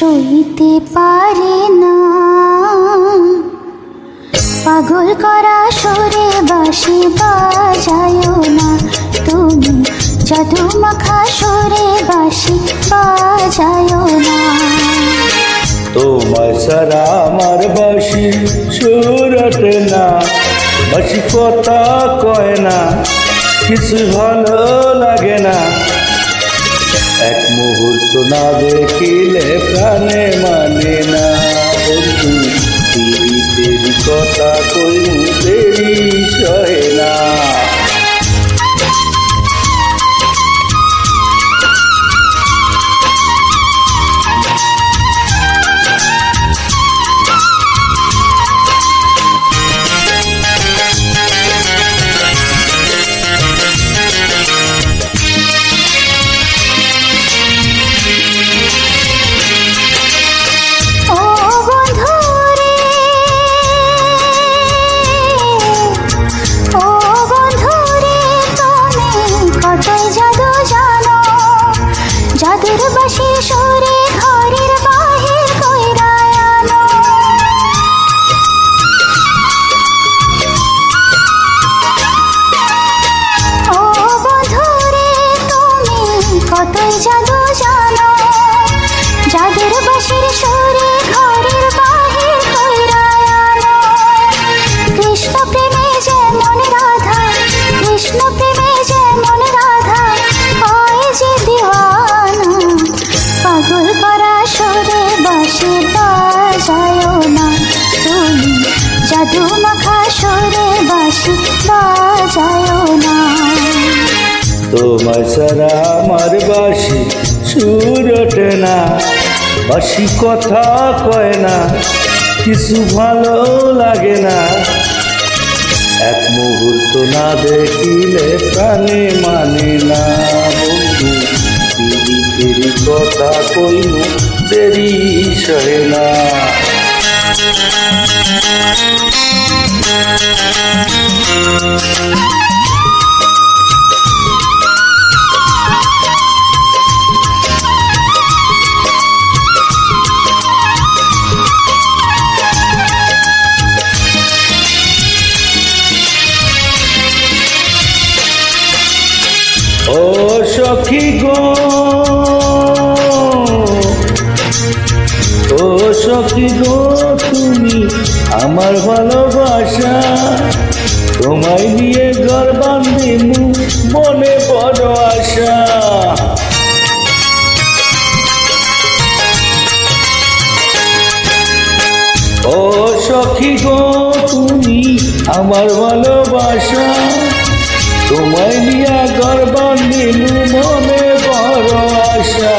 সইতে পারি না, পাগল করা সুরে বাঁশি বাজায়ো না, তুমি জাদু মাখা সুরে বাঁশি বাজায়ো না। তোমায় ছাড়া আমার বাঁশি সুর ওঠে না, বাঁশি কথা কয় না, কিছু ভালো লাগে না। এক মুহূর্ত না দেখিলে প্রাণে মানে না, বন্ধু দেরি কথা কই দেরি সহে না। জাদুর বাঁশি সুরে ঘরের বাহির কইরা আনো, ও বন্ধুরে তুমি কতই জাদু জানো। জাদুর বাঁশির সুরে ঘরের বাহির কইরা আনো। কৃষ্ণ প্রেমে যেমন রাধা, কৃষ্ণ প্রেমে যেমন রাধা, হয় যে দিওয়ানা, পাগল করা সুরে বাঁশি বাজায়ো না, তুমি জাদু মাখা সুরে বাঁশি বাজায়ো না। তোমায় ছাড়া আমার বাঁশি সুর ওঠে না, বাঁশি কথা কয় না, কিছু ভালো লাগে না। এক মুহূর্ত না দেখিলে প্রাণে মানে না, বন্ধু দেরি কথা কইনু দেরি সহে না। ও সখী গো, ও সখী গো, তুমি আমার ভালোবাসা, তোমায় নিয়ে ঘর বাঁধিমু মনে বড় আশা। ও সখী গো, তুমি আমার ভালোবাসা, তোমায় নিয়ে ঘর বাঁধিমু মনে বড় আশা।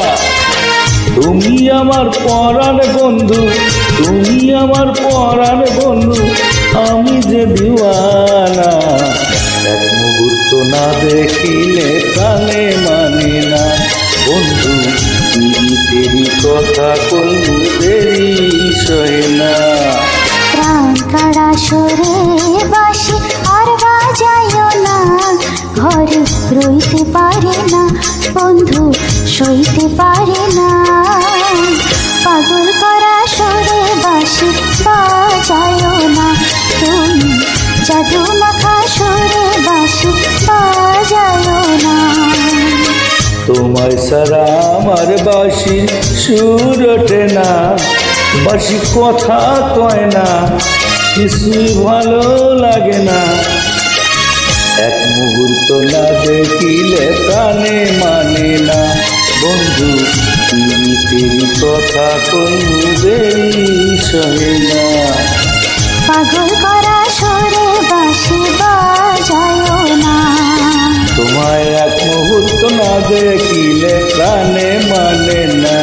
তুমি আমার পরাণ বন্ধু, তুমি আমার পরাণ বন্ধু, আমি যে দিওয়ানা। এক মুহূর্ত না দেখিলে প্রাণে মানে না, বন্ধু দেরি কথা কইনু দেরি সহে না। প্রাণ কাড়া সুরে বাঁশি আর বাজায়ো না, ঘরে রইতে পারে না, বন্ধু সইতে পারে না। পাগল করা সুরে বাঁশি বাজায়ো না, তুমি জাদু মাখা সুরে বাঁশি বাজায়ো না। তোমায় ছাড়া আমার বাঁশি সুর ওঠে না, বাঁশি কথা কয় না, কিছু ভালো লাগে না। এক মুহূর্ত না দেখিলে প্রাণে মানে না, বন্ধু তেরি কথা কইনু দেরি সহে না। পাগল করা সুরে বাঁশি বাজায়ো না, তোমায় এক মুহূর্ত না দেখিলে প্রাণে মানে না।